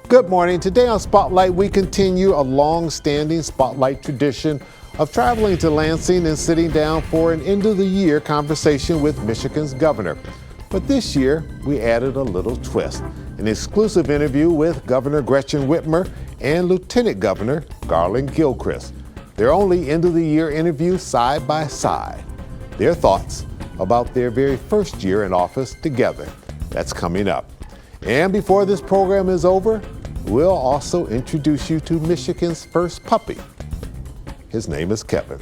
Good morning. Today on Spotlight, we continue a long-standing Spotlight tradition of traveling to Lansing and sitting down for an end-of-the-year conversation with Michigan's governor. But this year, we added a little twist, an exclusive interview with Governor Gretchen Whitmer and Lieutenant Governor Garland Gilchrist. Their only end-of-the-year interview side by side. Their thoughts about their very first year in office together. That's coming up. And before this program is over, we'll also introduce you to Michigan's first puppy. His name is Kevin.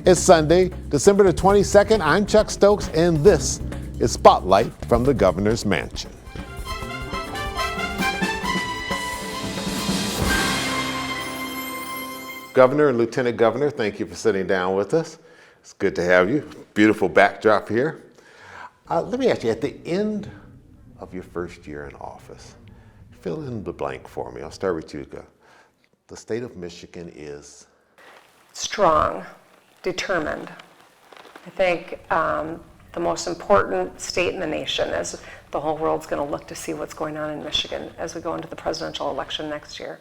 It's Sunday, December the 22nd. I'm Chuck Stokes, and this is Spotlight from the Governor's Mansion. Governor and Lieutenant Governor, thank you for sitting down with us. It's good to have you. Beautiful backdrop here. Let me ask you, at the end of your first year in office, fill in the blank for me. I'll start with you. The state of Michigan is? Strong, determined. I think the most important state in the nation, as the whole world's going to look to see what's going on in Michigan as we go into the presidential election next year.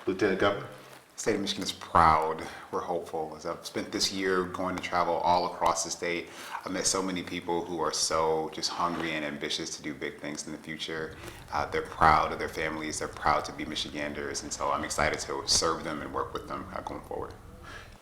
Lieutenant Governor? The state of Michigan is proud. We're hopeful. As I've spent this year going to travel all across the state, I've met so many people who are so just hungry and ambitious to do big things in the future. They're proud of their families. They're proud to be Michiganders. And so I'm excited to serve them and work with them going forward.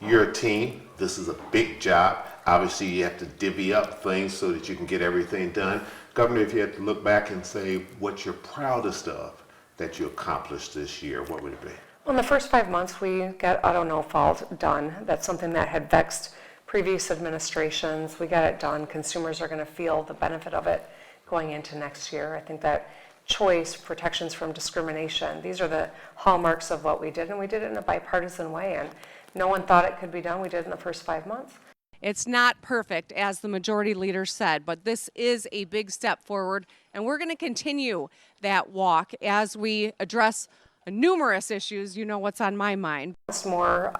You're a team. This is a big job. Obviously, you have to divvy up things so that you can get everything done. Governor, if you had to look back and say what you're proudest of that you accomplished this year, what would it be? Well, in the first 5 months, we got auto no-fault done. That's something that had vexed previous administrations. We got it done. Consumers are going to feel the benefit of it going into next year. I think that choice, protections from discrimination, these are the hallmarks of what we did, and we did it in a bipartisan way, and no one thought it could be done. We did it in the first 5 months. It's not perfect, as the majority leader said, but this is a big step forward, and we're going to continue that walk as we address numerous issues. You know what's on my mind. It's more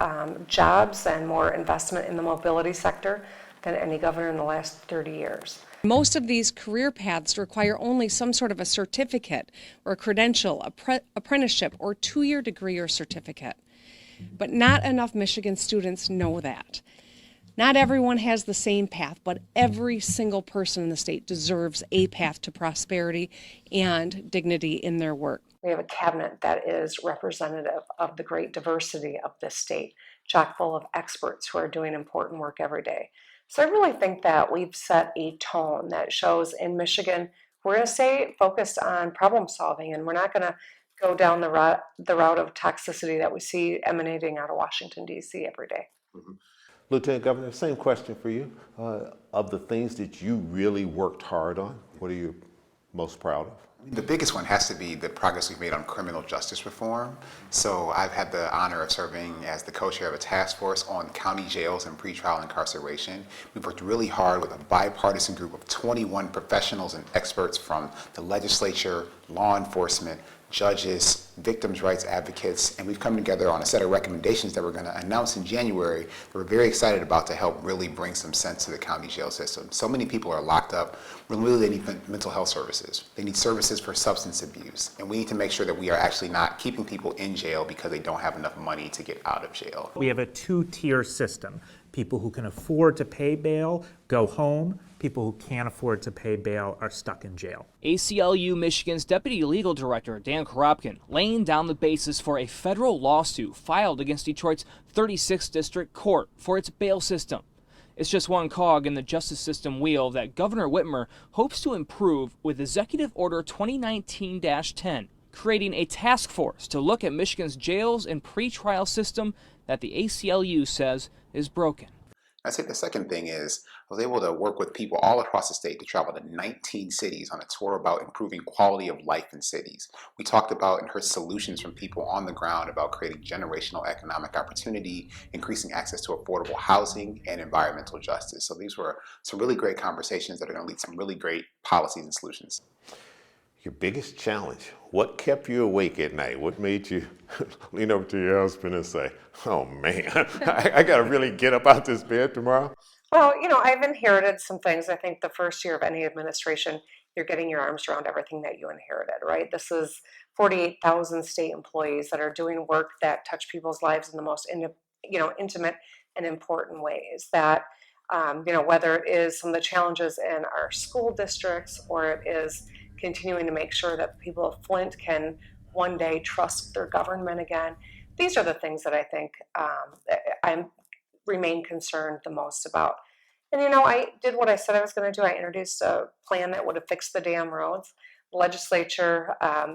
jobs and more investment in the mobility sector than any governor in the last 30 years. Most of these career paths require only some sort of a certificate or a credential, apprenticeship, or 2-year degree or certificate. But not enough Michigan students know that. Not everyone has the same path, but every single person in the state deserves a path to prosperity and dignity in their work. We have a cabinet that is representative of the great diversity of this state, chock full of experts who are doing important work every day. So I really think that we've set a tone that shows in Michigan, we're going to stay focused on problem solving, and we're not going to go down the route of toxicity that we see emanating out of Washington, D.C. every day. Mm-hmm. Lieutenant Governor, same question for you. Of the things that you really worked hard on, what are you most proud of? The biggest one has to be the progress we've made on criminal justice reform. So I've had the honor of serving as the co-chair of a task force on county jails and pretrial incarceration. We've worked really hard with a bipartisan group of 21 professionals and experts from the legislature, law enforcement, judges, victims' rights advocates, and we've come together on a set of recommendations that we're going to announce in January that we're very excited about to help really bring some sense to the county jail system. So many people are locked up. Really, they need mental health services. They need services for substance abuse, and we need to make sure that we are actually not keeping people in jail because they don't have enough money to get out of jail. We have a 2-tier system. People who can afford to pay bail go home. People who can't afford to pay bail are stuck in jail. ACLU Michigan's Deputy Legal Director Dan Koropkin laying down the basis for a federal lawsuit filed against Detroit's 36th District Court for its bail system. It's just one cog in the justice system wheel that Governor Whitmer hopes to improve with Executive Order 2019-10, creating a task force to look at Michigan's jails and pretrial system that the ACLU says is broken. I'd say the second thing is I was able to work with people all across the state to travel to 19 cities on a tour about improving quality of life in cities. We talked about and heard solutions from people on the ground about creating generational economic opportunity, increasing access to affordable housing, and environmental justice. So these were some really great conversations that are going to lead to some really great policies and solutions. Your biggest challenge, what kept you awake at night? What made you lean over to your husband and say, oh man, I got to really get up out this bed tomorrow? Well, I've inherited some things. I think the first year of any administration, you're getting your arms around everything that you inherited, right? This is 48,000 state employees that are doing work that touch people's lives in the most intimate and important ways. That whether it is some of the challenges in our school districts, or it is continuing to make sure that people of Flint can one day trust their government again. These are the things that I think I remain concerned the most about. And I did what I said I was going to do. I introduced a plan that would have fixed the damn roads. The legislature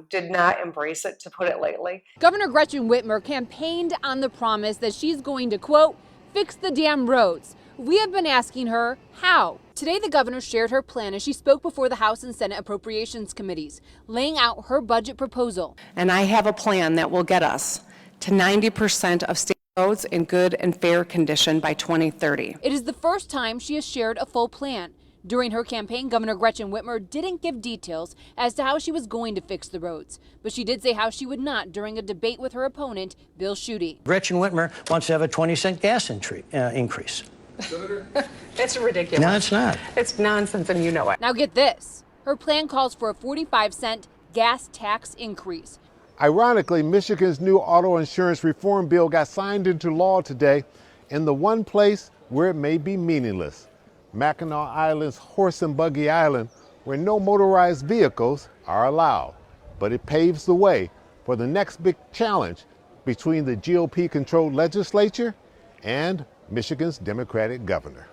did not embrace it, to put it lightly. Governor Gretchen Whitmer campaigned on the promise that she's going to, quote, fix the damn roads. We have been asking her how. Today, the governor shared her plan as she spoke before the House and Senate Appropriations Committees, laying out her budget proposal. And I have a plan that will get us to 90% of state roads in good and fair condition by 2030. It is the first time she has shared a full plan. During her campaign, Governor Gretchen Whitmer didn't give details as to how she was going to fix the roads, but she did say how she would not during a debate with her opponent, Bill Schuette. Gretchen Whitmer wants to have a 20-cent gas increase. It's ridiculous. No, it's not. It's nonsense, and you know it. Now get this. Her plan calls for a 45-cent gas tax increase. Ironically, Michigan's new auto insurance reform bill got signed into law today in the one place where it may be meaningless, Mackinac Island's Horse and Buggy Island, where no motorized vehicles are allowed. But it paves the way for the next big challenge between the GOP-controlled legislature and Michigan's Democratic governor.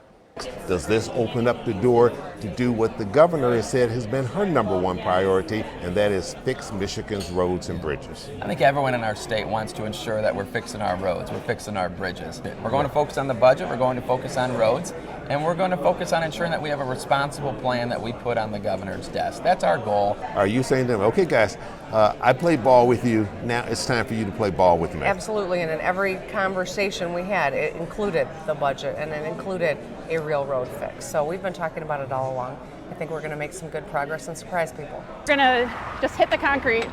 Does this open up the door to do what the governor has said has been her number one priority, and that is fix Michigan's roads and bridges? I think everyone in our state wants to ensure that we're fixing our roads, we're fixing our bridges. We're going to focus on the budget, we're going to focus on roads, and we're going to focus on ensuring that we have a responsible plan that we put on the governor's desk. That's our goal. Are you saying to them, okay guys, I played ball with you, now it's time for you to play ball with me? Absolutely, and in every conversation we had, it included the budget and it included a real road fix. So we've been talking about it all along. I think we're going to make some good progress and surprise people. We're going to just hit the concrete.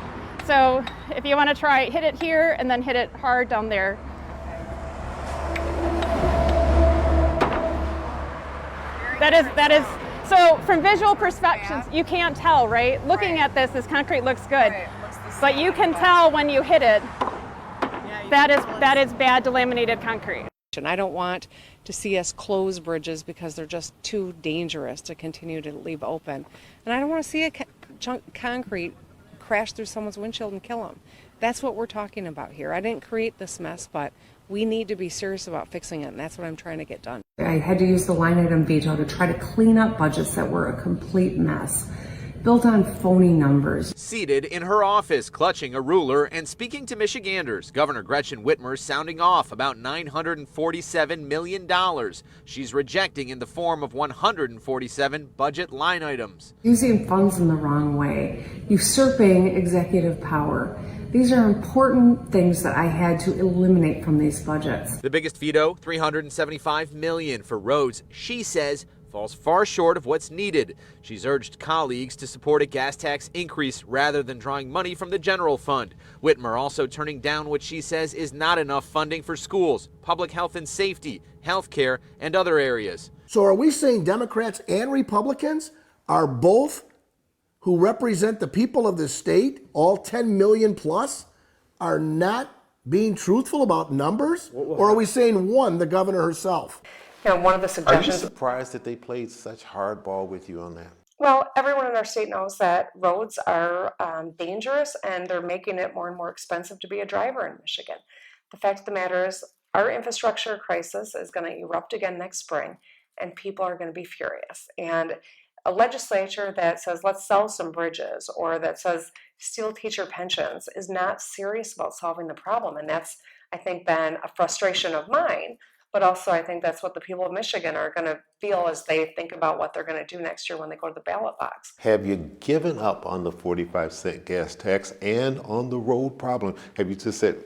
So if you want to try, hit it here and then hit it hard down there. That is, so from visual perspectives, you can't tell, right? Looking at this concrete looks good, but you can tell when you hit it, that is bad delaminated concrete. And I don't want to see us close bridges because they're just too dangerous to continue to leave open. And I don't want to see a chunk of concrete crash through someone's windshield and kill them. That's what we're talking about here. I didn't create this mess, but we need to be serious about fixing it, and that's what I'm trying to get done. I had to use the line item veto to try to clean up budgets that were a complete mess, built on phony numbers. Seated in her office, clutching a ruler and speaking to Michiganders, Governor Gretchen Whitmer sounding off about $947 million she's rejecting in the form of 147 budget line items. Using funds in the wrong way, usurping executive power. These are important things that I had to eliminate from these budgets. The biggest veto, $375 million for roads, she says falls far short of what's needed. She's urged colleagues to support a gas tax increase rather than drawing money from the general fund. Whitmer also turning down what she says is not enough funding for schools, public health and safety, health care, and other areas. So are we saying Democrats and Republicans are both who represent the people of this state, all 10 million plus, are not being truthful about numbers? Or are we saying one, the governor herself? One of the suggestions. Are you surprised that they played such hardball with you on that? Well, everyone in our state knows that roads are dangerous, and they're making it more and more expensive to be a driver in Michigan. The fact of the matter is, our infrastructure crisis is going to erupt again next spring, and people are going to be furious. And a legislature that says, let's sell some bridges, or that says, steal teacher pensions, is not serious about solving the problem. And that's, I think, been a frustration of mine. But also, I think that's what the people of Michigan are going to feel as they think about what they're going to do next year when they go to the ballot box. Have you given up on the 45-cent gas tax and on the road problem? Have you just said,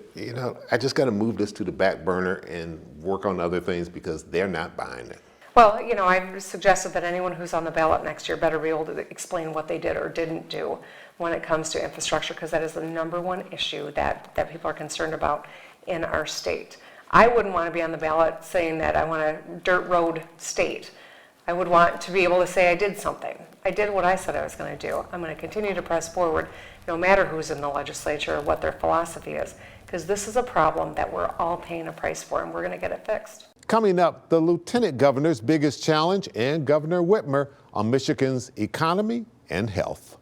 I just got to move this to the back burner and work on other things because they're not buying it? Well, I've suggested that anyone who's on the ballot next year better be able to explain what they did or didn't do when it comes to infrastructure, because that is the number one issue that people are concerned about in our state. I wouldn't want to be on the ballot saying that I want a dirt road state. I would want to be able to say I did something. I did what I said I was going to do. I'm going to continue to press forward, no matter who's in the legislature or what their philosophy is, because this is a problem that we're all paying a price for, and we're going to get it fixed. Coming up, the Lieutenant Governor's biggest challenge and Governor Whitmer on Michigan's economy and health.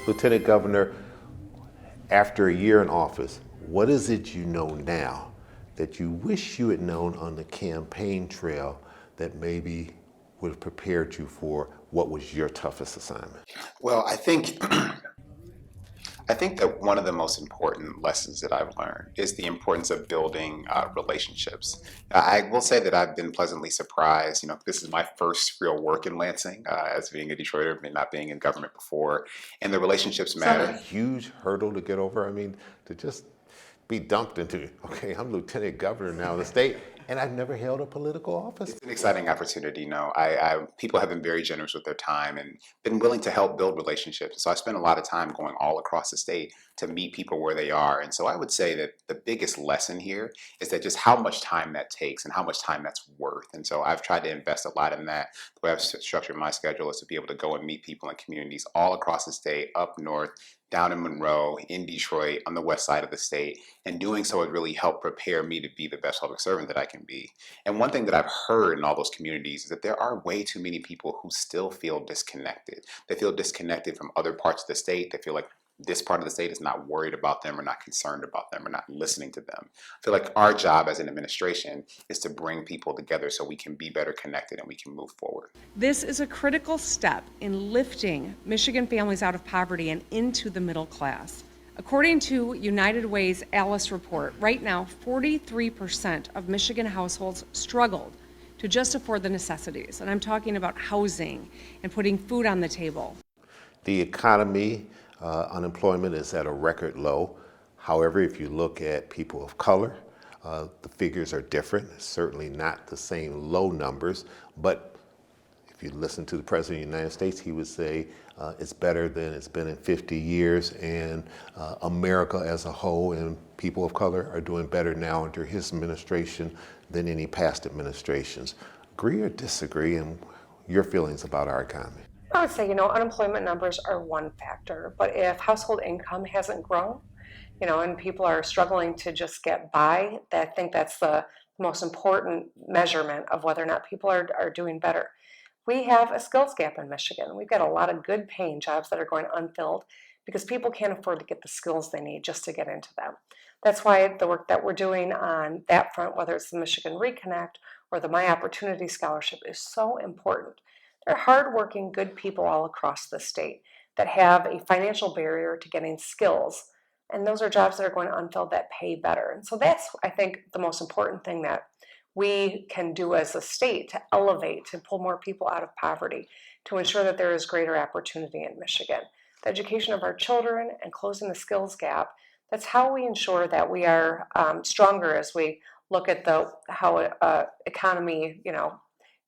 Lieutenant Governor, after a year in office, what is it you know now that you wish you had known on the campaign trail that maybe would have prepared you for what was your toughest assignment? Well, I think that one of the most important lessons that I've learned is the importance of building relationships. I will say that I've been pleasantly surprised. You know, this is my first real work in Lansing as being a Detroiter and not being in government before, and the relationships matter. It's not a huge hurdle to get over. I mean, to just be dumped into, okay, I'm Lieutenant Governor now of the state, and I've never held a political office. It's an exciting opportunity. You know, people have been very generous with their time and been willing to help build relationships. So I spent a lot of time going all across the state to meet people where they are. And so I would say that the biggest lesson here is that just how much time that takes and how much time that's worth. And so I've tried to invest a lot in that. The way I've structured my schedule is to be able to go and meet people in communities all across the state, up north, down in Monroe, in Detroit, on the west side of the state, and doing so has really helped prepare me to be the best public servant that I can be. And one thing that I've heard in all those communities is that there are way too many people who still feel disconnected. They feel disconnected from other parts of the state. They feel like this part of the state is not worried about them or not concerned about them or not listening to them. I feel like our job as an administration is to bring people together so we can be better connected and we can move forward. This is a critical step in lifting Michigan families out of poverty and into the middle class. According to United Way's Alice report, right now 43% of Michigan households struggled to just afford the necessities. And I'm talking about housing and putting food on the table. The economy, unemployment is at a record low. However, if you look at people of color, the figures are different. Certainly not the same low numbers, but if you listen to the President of the United States, he would say it's better than it's been in 50 years, and America as a whole and people of color are doing better now under his administration than any past administrations. Agree or disagree, and your feelings about our economy? I would say, unemployment numbers are one factor, but if household income hasn't grown, and people are struggling to just get by, I think that's the most important measurement of whether or not people are doing better. We have a skills gap in Michigan. We've got a lot of good paying jobs that are going unfilled because people can't afford to get the skills they need just to get into them. That's why the work that we're doing on that front, whether it's the Michigan Reconnect or the My Opportunity Scholarship, is so important. They're hardworking, good people all across the state that have a financial barrier to getting skills. And those are jobs that are going unfilled that pay better. And so that's, I think, the most important thing that we can do as a state to elevate, to pull more people out of poverty, to ensure that there is greater opportunity in Michigan. The education of our children and closing the skills gap, that's how we ensure that we are stronger as we look at how economy,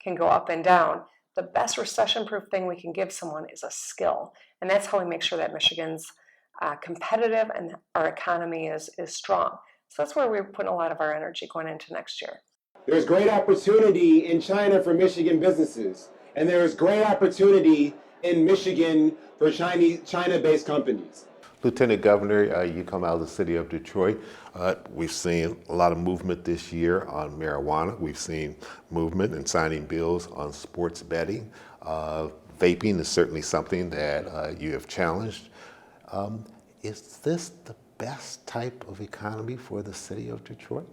can go up and down. The best recession-proof thing we can give someone is a skill. And that's how we make sure that Michigan's competitive and our economy is strong. So that's where we're putting a lot of our energy going into next year. There's great opportunity in China for Michigan businesses. And there is great opportunity in Michigan for China-based companies. Lieutenant Governor, you come out of the city of Detroit. We've seen a lot of movement this year on marijuana. We've seen movement and signing bills on sports betting. Vaping is certainly something that you have challenged. Is this the best type of economy for the city of Detroit?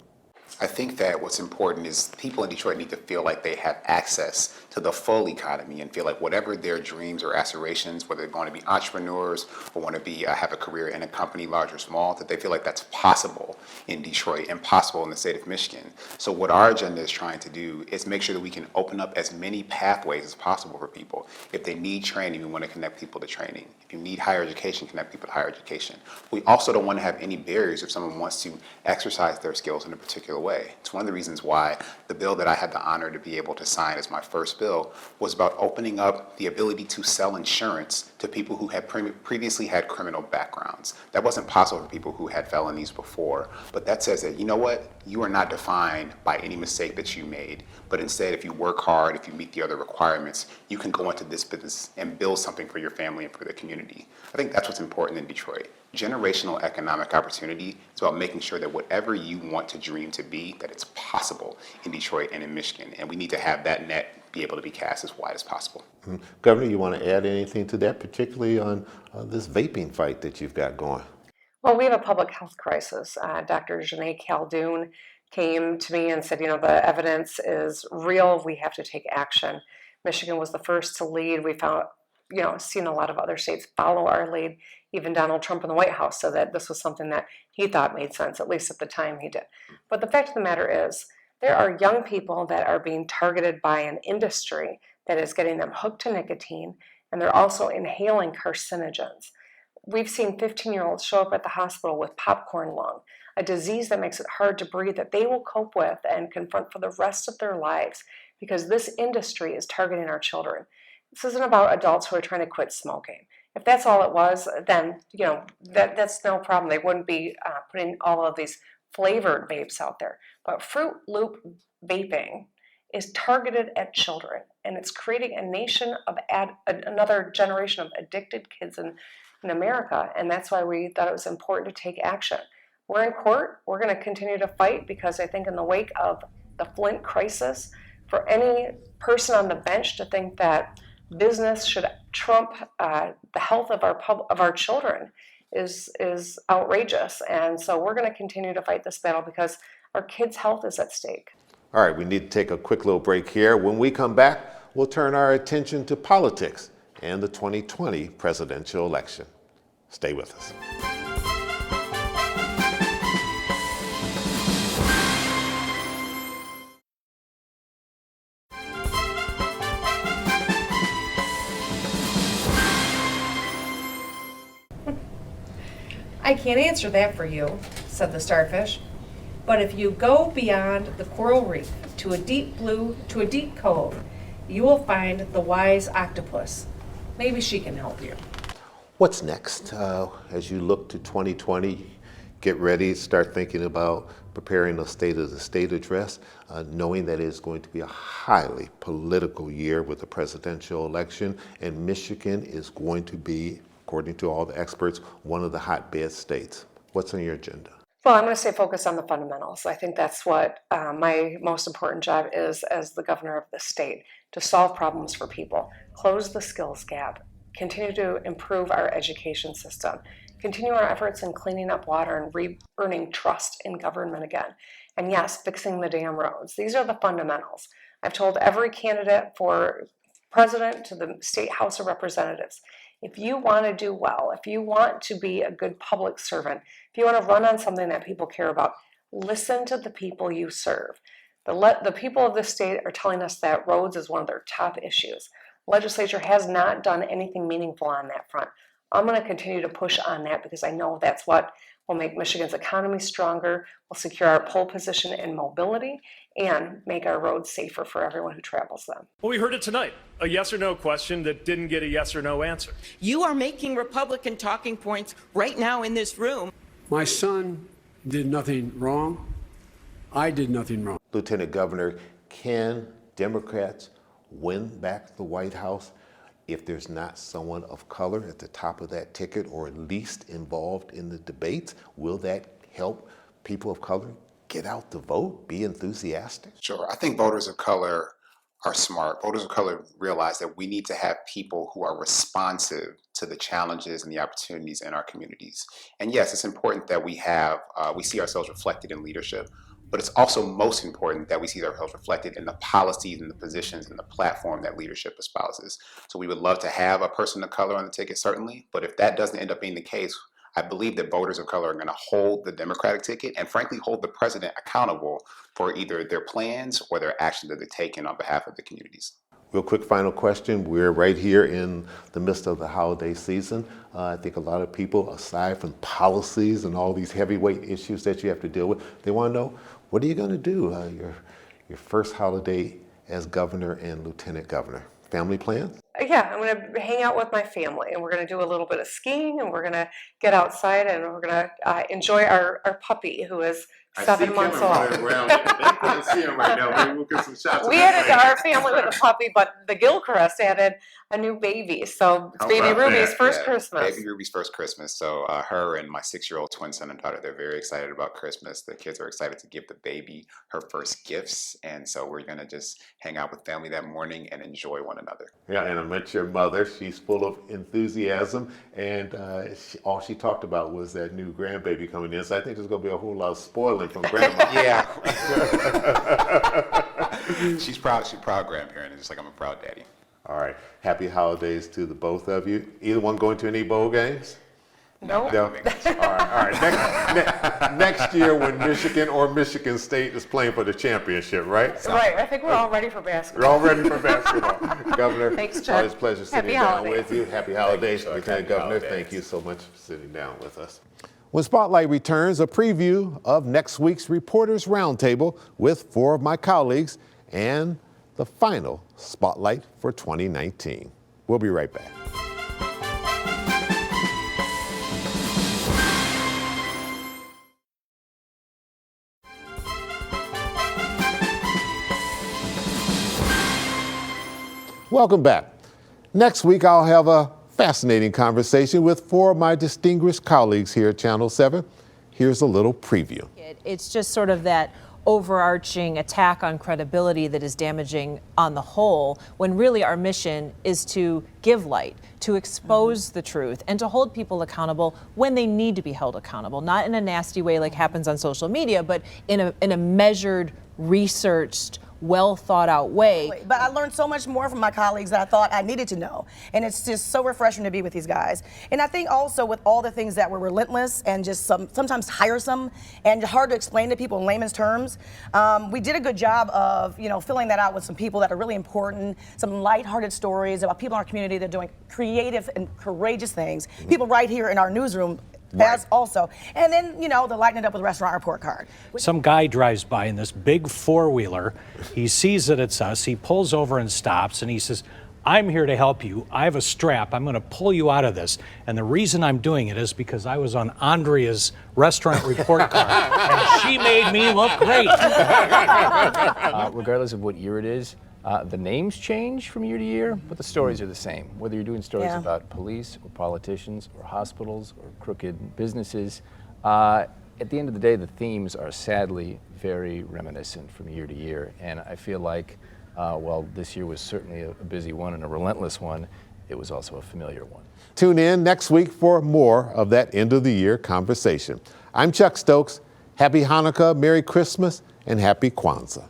I think that what's important is people in Detroit need to feel like they have access to the full economy and feel like whatever their dreams or aspirations, whether they're going to be entrepreneurs or want to be have a career in a company, large or small, that they feel like that's possible in Detroit and possible in the state of Michigan. So what our agenda is trying to do is make sure that we can open up as many pathways as possible for people. If they need training, we want to connect people to training. If you need higher education, connect people to higher education. We also don't want to have any barriers if someone wants to exercise their skills in a particular way. It's one of the reasons why the bill that I had the honor to be able to sign as my first bill was about opening up the ability to sell insurance to people who had previously had criminal backgrounds. That wasn't possible for people who had felonies before, but that says that, you know what, you are not defined by any mistake that you made, but instead if you work hard, if you meet the other requirements, you can go into this business and build something for your family and for the community. I think that's what's important in Detroit. Generational economic opportunity is about making sure that whatever you want to dream to be, that it's possible in Detroit and in Michigan. And we need to have that net be able to be cast as wide as possible. Governor, you want to add anything to that, particularly on this vaping fight that you've got going? Well, we have a public health crisis. Dr. Janae Caldoun came to me and said, you know, the evidence is real. We have to take action. Michigan was the first to lead. We found, you know, seen a lot of other states follow our lead. Even Donald Trump in the White House said that this was something that he thought made sense, at least at the time he did. But the fact of the matter is, there are young people that are being targeted by an industry that is getting them hooked to nicotine, and they're also inhaling carcinogens. We've seen 15-year-olds show up at the hospital with popcorn lung, a disease that makes it hard to breathe that they will cope with and confront for the rest of their lives because this industry is targeting our children. This isn't about adults who are trying to quit smoking. If that's all it was, then, you know, that's no problem. They wouldn't be putting all of these flavored vapes out there. But Fruit Loop vaping is targeted at children, and it's creating a nation of another generation of addicted kids in America, and that's why we thought it was important to take action. We're in court. We're going to continue to fight because I think in the wake of the Flint crisis, for any person on the bench to think that business should trump the health of our children is outrageous. And so we're going to continue to fight this battle because our kids' health is at stake. All right, we need to take a quick little break here. When we come back, we'll turn our attention to politics and the 2020 presidential election. Stay with us. I can't answer that for you, said the starfish. But if you go beyond the coral reef to a deep blue, to a deep cove, you will find the wise octopus. Maybe she can help you. What's next? As you look to 2020, get ready, start thinking about preparing a State of the State address, knowing that it's going to be a highly political year with the presidential election, and Michigan is going to be, according to all the experts, one of the hotbed states. What's on your agenda? Well, I'm going to stay focused on the fundamentals. I think that's what my most important job is as the governor of the state, to solve problems for people, close the skills gap, continue to improve our education system, continue our efforts in cleaning up water and re-earning trust in government again. And yes, fixing the damn roads. These are the fundamentals. I've told every candidate for president to the State House of Representatives, if you want to do well, if you want to be a good public servant, if you want to run on something that people care about, listen to the people you serve. The people of this state are telling us that roads is one of their top issues. Legislature has not done anything meaningful on that front. I'm going to continue to push on that because I know that's what will make Michigan's economy stronger, will secure our pole position in mobility, and make our roads safer for everyone who travels them. Well, we heard it tonight, a yes or no question that didn't get a yes or no answer. You are making Republican talking points right now in this room. My son did nothing wrong. I did nothing wrong. Lieutenant Governor, can Democrats win back the White House if there's not someone of color at the top of that ticket or at least involved in the debates? Will that help people of color get out to vote, be enthusiastic? Sure. I think voters of color are smart. Voters of color realize that we need to have people who are responsive to the challenges and the opportunities in our communities. And yes, it's important that we see ourselves reflected in leadership, but it's also most important that we see ourselves reflected in the policies and the positions and the platform that leadership espouses. So we would love to have a person of color on the ticket, certainly, but if that doesn't end up being the case, I believe that voters of color are going to hold the Democratic ticket and frankly hold the president accountable for either their plans or their actions that they're taking on behalf of the communities. Real quick final question. We're right here in the midst of the holiday season. I think a lot of people, aside from policies and all these heavyweight issues that you have to deal with, they want to know, What are you going to do your first holiday as governor and lieutenant governor? Family plans? Yeah, I'm going to hang out with my family, and we're going to do a little bit of skiing, and we're going to get outside, and we're going to enjoy our puppy, who is 7 months old. They can't see him right now. Maybe we'll get some shots. We added to our family with a puppy, but the Gilchrist added a new baby. So it's baby Ruby's first Christmas. Baby Ruby's first Christmas. So her and my 6-year-old twin son and daughter, they're very excited about Christmas. The kids are excited to give the baby her first gifts. And so we're going to just hang out with family that morning and enjoy one another. Yeah, and I met your mother. She's full of enthusiasm. And all she talked about was that new grandbaby coming in. So I think there's going to be a whole lot of spoiling from grandma. Yeah. She's proud grandparent, just like I'm a proud daddy. All right. Happy holidays to the both of you. Either one going to any bowl games? No. All right. Next year when Michigan or Michigan State is playing for the championship, right? Right. I think we're all ready for basketball. We're all ready for basketball. Governor, thanks, Chuck. always a pleasure sitting Happy down holidays. with you. Happy holidays, Lieutenant Governor. Thank you so much for sitting down with us. When Spotlight returns, a preview of next week's Reporters Roundtable with 4 of my colleagues and the final Spotlight for 2019. We'll be right back. Welcome back. Next week, I'll have a fascinating conversation with 4 of my distinguished colleagues here at Channel 7. Here's a little preview. It's just sort of that overarching attack on credibility that is damaging on the whole, when really our mission is to give light, to expose the truth, and to hold people accountable when they need to be held accountable, not in a nasty way like happens on social media, but in a measured, researched, well thought out way. But I learned so much more from my colleagues that I thought I needed to know. And it's just so refreshing to be with these guys. And I think also with all the things that were relentless and just sometimes tiresome and hard to explain to people in layman's terms, we did a good job of, filling that out with some people that are really important, some lighthearted stories about people in our community that are doing creative and courageous things. People right here in our newsroom as also. And then, the lighten it up with a restaurant report card. Some guy drives by in this big 4-wheeler. He sees that it's us. He pulls over and stops, and he says, "I'm here to help you. I have a strap. I'm going to pull you out of this. And the reason I'm doing it is because I was on Andrea's restaurant report card, and she made me look great." Regardless of what year it is, the names change from year to year, but the stories are the same. Whether you're doing stories about police or politicians or hospitals or crooked businesses, at the end of the day, the themes are sadly very reminiscent from year to year. And I feel like, while this year was certainly a busy one and a relentless one, it was also a familiar one. Tune in next week for more of that end of the year conversation. I'm Chuck Stokes. Happy Hanukkah, Merry Christmas, and Happy Kwanzaa.